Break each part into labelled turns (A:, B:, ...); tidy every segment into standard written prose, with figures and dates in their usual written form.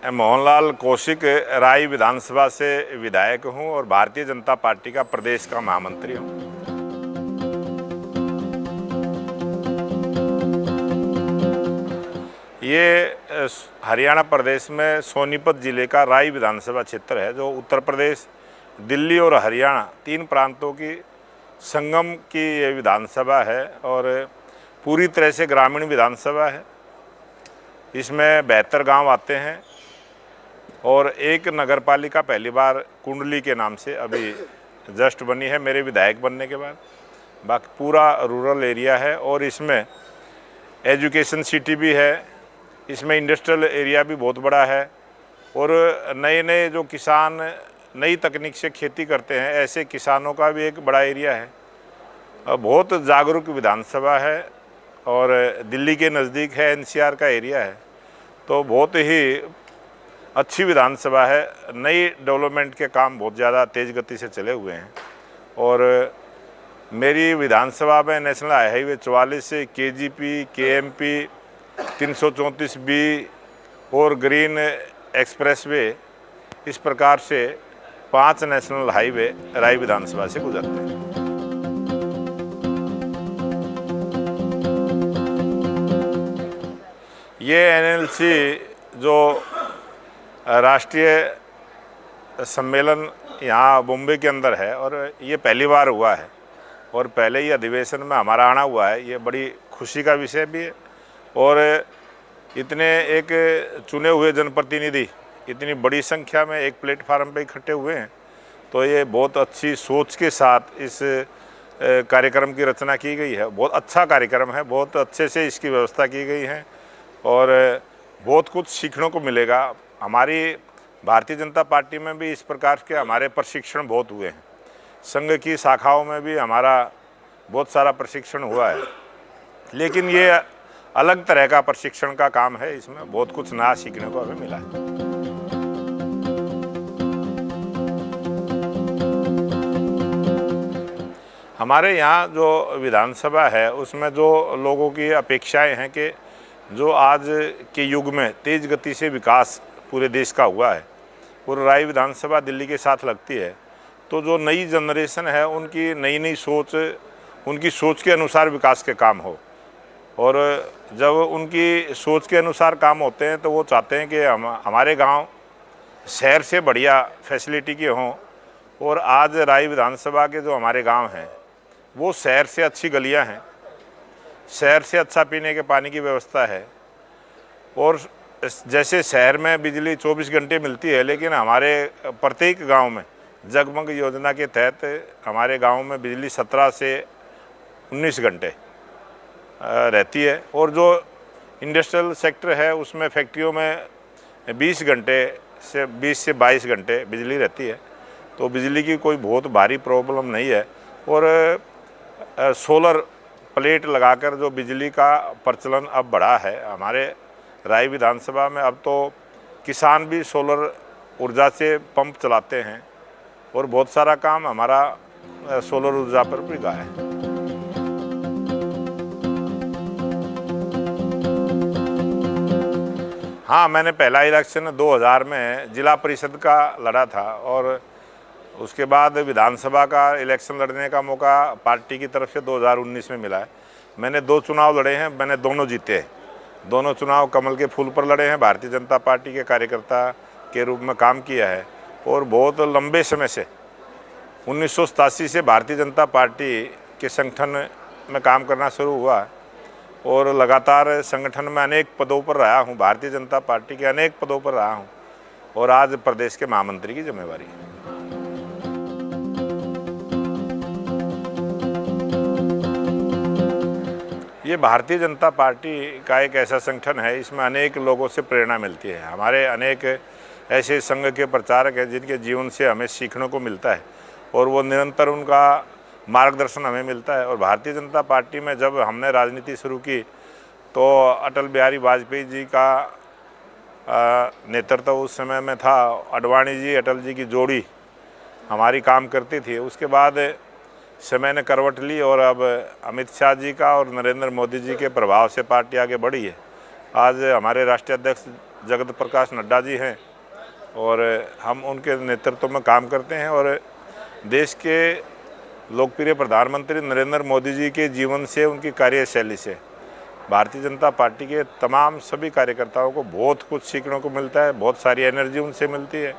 A: मोहनलाल कौशिक राय विधानसभा से विधायक हूं और भारतीय जनता पार्टी का प्रदेश का महामंत्री हूं। ये हरियाणा प्रदेश में सोनीपत ज़िले का राय विधानसभा क्षेत्र है, जो उत्तर प्रदेश, दिल्ली और हरियाणा तीन प्रांतों की संगम की ये विधानसभा है और पूरी तरह से ग्रामीण विधानसभा है। इसमें 72 गांव आते हैं और एक नगरपालिका पहली बार कुंडली के नाम से अभी जस्ट बनी है मेरे विधायक बनने के बाद। बाकी पूरा रूरल एरिया है और इसमें एजुकेशन सिटी भी है, इसमें इंडस्ट्रियल एरिया भी बहुत बड़ा है और नए नए जो किसान नई तकनीक से खेती करते हैं ऐसे किसानों का भी एक बड़ा एरिया है। बहुत जागरूक विधानसभा है और दिल्ली के नज़दीक है, एनसीआर का एरिया है, तो बहुत ही अच्छी विधानसभा है। नई डेवलपमेंट के काम बहुत ज़्यादा तेज़ गति से चले हुए हैं और मेरी विधानसभा में नेशनल हाईवे 44 से केजीपी, केएमपी, 334B और ग्रीन एक्सप्रेसवे, इस प्रकार से 5 नेशनल हाईवे राय विधानसभा से गुजरते हैं। ये एनएलसी जो राष्ट्रीय सम्मेलन यहाँ बॉम्बे के अंदर है और ये पहली बार हुआ है और पहले ही अधिवेशन में हमारा आना हुआ है, ये बड़ी खुशी का विषय भी है। और इतने एक चुने हुए जनप्रतिनिधि इतनी बड़ी संख्या में एक प्लेटफार्म पे इकट्ठे हुए हैं, तो ये बहुत अच्छी सोच के साथ इस कार्यक्रम की रचना की गई है। बहुत अच्छा कार्यक्रम है, बहुत अच्छे से इसकी व्यवस्था की गई है और बहुत कुछ सीखने को मिलेगा। हमारी भारतीय जनता पार्टी में भी इस प्रकार के हमारे प्रशिक्षण बहुत हुए हैं, संघ की शाखाओं में भी हमारा बहुत सारा प्रशिक्षण हुआ है, लेकिन ये अलग तरह का प्रशिक्षण का काम है। इसमें बहुत कुछ नया सीखने को हमें मिला है। हमारे यहाँ जो विधानसभा है उसमें जो लोगों की अपेक्षाएं हैं कि जो आज के युग में तेज़ गति से विकास पूरे देश का हुआ है और राय विधानसभा दिल्ली के साथ लगती है, तो जो नई जनरेशन है उनकी नई नई सोच, उनकी सोच के अनुसार विकास के काम हो और जब उनकी सोच के अनुसार काम होते हैं तो वो चाहते हैं कि हमारे गांव शहर से बढ़िया फैसिलिटी के हों। और आज राय विधानसभा के जो हमारे गांव हैं वो शहर से अच्छी गलियां हैं, शहर से अच्छा पीने के पानी की व्यवस्था है और जैसे शहर में बिजली 24 घंटे मिलती है, लेकिन हमारे प्रत्येक गांव में जगमग योजना के तहत हमारे गांव में बिजली 17 से 19 घंटे रहती है और जो इंडस्ट्रियल सेक्टर है उसमें फैक्ट्रियों में 20 से 22 घंटे बिजली रहती है, तो बिजली की कोई बहुत भारी प्रॉब्लम नहीं है। और सोलर प्लेट लगाकर जो बिजली का प्रचलन अब बढ़ा है हमारे राय विधानसभा में, अब तो किसान भी सोलर ऊर्जा से पंप चलाते हैं और बहुत सारा काम हमारा सोलर ऊर्जा पर भी लगा है। हाँ, मैंने पहला इलेक्शन 2000 में जिला परिषद का लड़ा था और उसके बाद विधानसभा का इलेक्शन लड़ने का मौका पार्टी की तरफ से 2019 में मिला है। मैंने 2 चुनाव लड़े हैं, मैंने दोनों जीते हैं। दोनों चुनाव कमल के फूल पर लड़े हैं, भारतीय जनता पार्टी के कार्यकर्ता के रूप में काम किया है और बहुत लंबे समय से 1987 से भारतीय जनता पार्टी के संगठन में काम करना शुरू हुआ और लगातार संगठन में अनेक पदों पर रहा हूँ, भारतीय जनता पार्टी के अनेक पदों पर रहा हूँ और आज प्रदेश के महामंत्री की जिम्मेवारी है। ये भारतीय जनता पार्टी का एक ऐसा संगठन है, इसमें अनेक लोगों से प्रेरणा मिलती है। हमारे अनेक ऐसे संघ के प्रचारक हैं जिनके जीवन से हमें सीखने को मिलता है और वो निरंतर उनका मार्गदर्शन हमें मिलता है। और भारतीय जनता पार्टी में जब हमने राजनीति शुरू की तो अटल बिहारी वाजपेयी जी का नेतृत्व उस समय में था। आडवाणी जी, अटल जी की जोड़ी हमारी काम करती थी। उसके बाद समय ने करवट ली और अब अमित शाह जी का और नरेंद्र मोदी जी के प्रभाव से पार्टी आगे बढ़ी है। आज हमारे राष्ट्रीय अध्यक्ष जगत प्रकाश नड्डा जी हैं और हम उनके नेतृत्व में काम करते हैं। और देश के लोकप्रिय प्रधानमंत्री नरेंद्र मोदी जी के जीवन से, उनकी कार्यशैली से भारतीय जनता पार्टी के तमाम सभी कार्यकर्ताओं को बहुत कुछ सीखने को मिलता है, बहुत सारी एनर्जी उनसे मिलती है।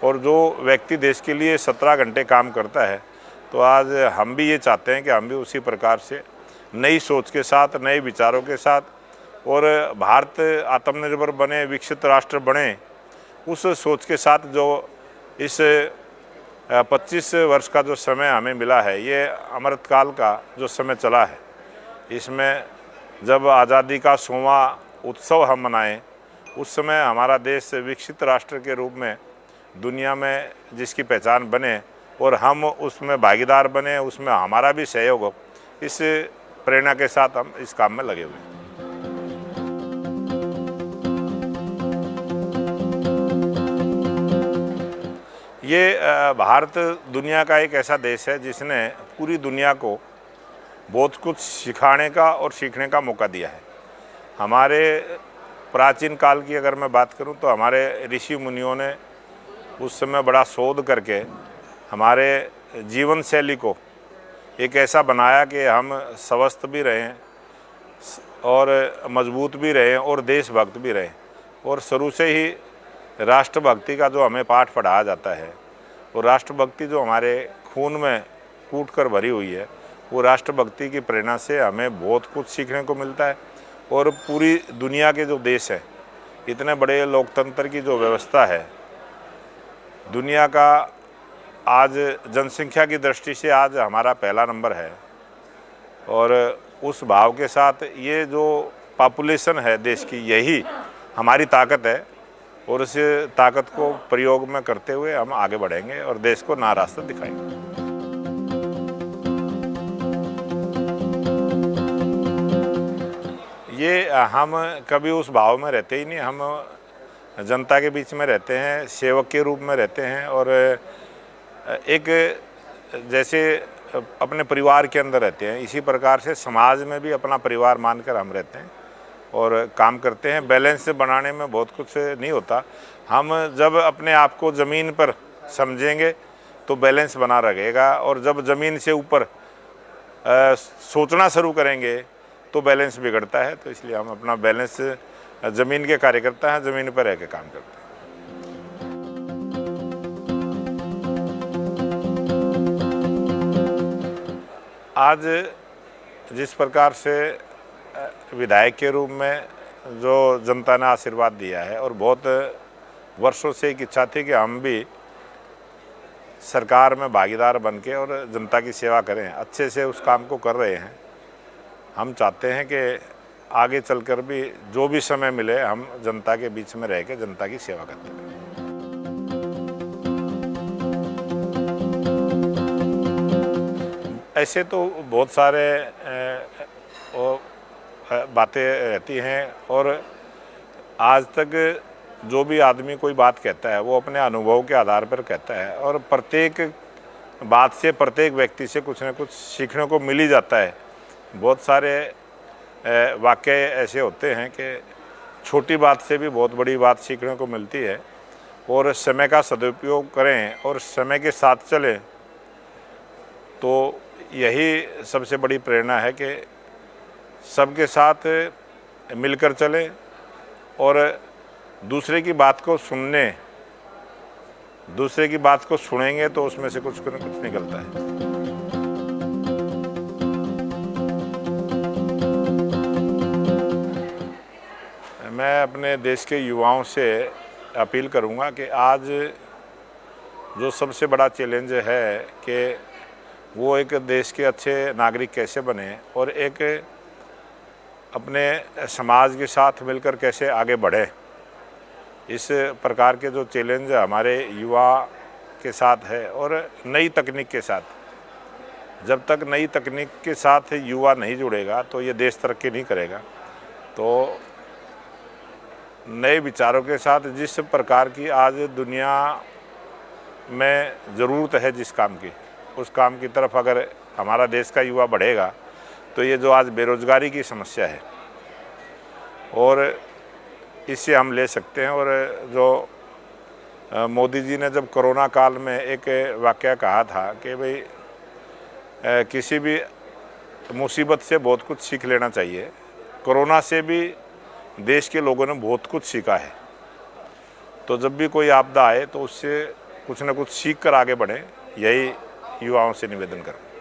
A: और जो व्यक्ति देश के लिए 17 घंटे काम करता है, तो आज हम भी ये चाहते हैं कि हम भी उसी प्रकार से नई सोच के साथ, नए विचारों के साथ और भारत आत्मनिर्भर बने, विकसित राष्ट्र बने, उस सोच के साथ जो इस 25 वर्ष का जो समय हमें मिला है, ये अमृतकाल का जो समय चला है, इसमें जब आज़ादी का 100वां उत्सव हम मनाएं, उस समय हमारा देश विकसित राष्ट्र के रूप में दुनिया में जिसकी पहचान बने और हम उसमें भागीदार बने, उसमें हमारा भी सहयोग हो, इस प्रेरणा के साथ हम इस काम में लगे हुए हैं। ये भारत दुनिया का एक ऐसा देश है जिसने पूरी दुनिया को बहुत कुछ सिखाने का और सीखने का मौका दिया है। हमारे प्राचीन काल की अगर मैं बात करूं तो हमारे ऋषि मुनियों ने उस समय बड़ा शोध करके हमारे जीवन शैली को एक ऐसा बनाया कि हम स्वस्थ भी रहें और मजबूत भी रहें और देशभक्त भी रहें। और शुरू से ही राष्ट्रभक्ति का जो हमें पाठ पढ़ाया जाता है, वो राष्ट्रभक्ति जो हमारे खून में कूट कर भरी हुई है, वो राष्ट्रभक्ति की प्रेरणा से हमें बहुत कुछ सीखने को मिलता है। और पूरी दुनिया के जो देश हैं, इतने बड़े लोकतंत्र की जो व्यवस्था है, दुनिया का आज जनसंख्या की दृष्टि से आज हमारा पहला नंबर है। और उस भाव के साथ ये जो पॉपुलेशन है देश की, यही हमारी ताकत है। और इस ताकत को प्रयोग में करते हुए हम आगे बढ़ेंगे और देश को नया रास्ता दिखाएंगे। ये हम कभी उस भाव में रहते ही नहीं, हम जनता के बीच में रहते हैं, सेवक के रूप में रहते हैं। और एक जैसे अपने परिवार के अंदर रहते हैं, इसी प्रकार से समाज में भी अपना परिवार मानकर हम रहते हैं और काम करते हैं। बैलेंस बनाने में बहुत कुछ नहीं होता। हम जब अपने आप को ज़मीन पर समझेंगे तो बैलेंस बना रहेगा, और जब ज़मीन से ऊपर सोचना शुरू करेंगे तो बैलेंस बिगड़ता है। तो इसलिए हम अपना बैलेंस, ज़मीन के कार्यकर्ता हैं, ज़मीन पर रह के काम करते हैं। आज जिस प्रकार से विधायक के रूप में जो जनता ने आशीर्वाद दिया है, और बहुत वर्षों से एक इच्छा थी कि हम भी सरकार में भागीदार बन के और जनता की सेवा करें, अच्छे से उस काम को कर रहे हैं। हम चाहते हैं कि आगे चलकर भी जो भी समय मिले, हम जनता के बीच में रह के जनता की सेवा करते हैं। ऐसे तो बहुत सारे बातें रहती हैं, और आज तक जो भी आदमी कोई बात कहता है, वो अपने अनुभव के आधार पर कहता है, और प्रत्येक बात से, प्रत्येक व्यक्ति से कुछ न कुछ सीखने को मिल ही जाता है। बहुत सारे वाक़ये ऐसे होते हैं कि छोटी बात से भी बहुत बड़ी बात सीखने को मिलती है। और समय का सदुपयोग करें और समय के साथ चलें, तो यही सबसे बड़ी प्रेरणा है कि सबके साथ मिलकर चलें और दूसरे की बात को सुनेंगे तो उसमें से कुछ न कुछ निकलता है। मैं अपने देश के युवाओं से अपील करूंगा कि आज जो सबसे बड़ा चैलेंज है कि वो एक देश के अच्छे नागरिक कैसे बने और एक अपने समाज के साथ मिलकर कैसे आगे बढ़े। इस प्रकार के जो चैलेंज हमारे युवा के साथ है, और नई तकनीक के साथ, जब तक नई तकनीक के साथ युवा नहीं जुड़ेगा तो ये देश तरक्की नहीं करेगा। तो नए विचारों के साथ जिस प्रकार की आज दुनिया में ज़रूरत है जिस काम की, उस काम की तरफ अगर हमारा देश का युवा बढ़ेगा तो ये जो आज बेरोज़गारी की समस्या है और इससे हम ले सकते हैं। और जो मोदी जी ने जब कोरोना काल में एक वाकया कहा था कि भाई किसी भी मुसीबत से बहुत कुछ सीख लेना चाहिए, कोरोना से भी देश के लोगों ने बहुत कुछ सीखा है। तो जब भी कोई आपदा आए तो उससे कुछ न कुछ सीख कर आगे बढ़ें, यही युवाओं से निवेदन करूँ।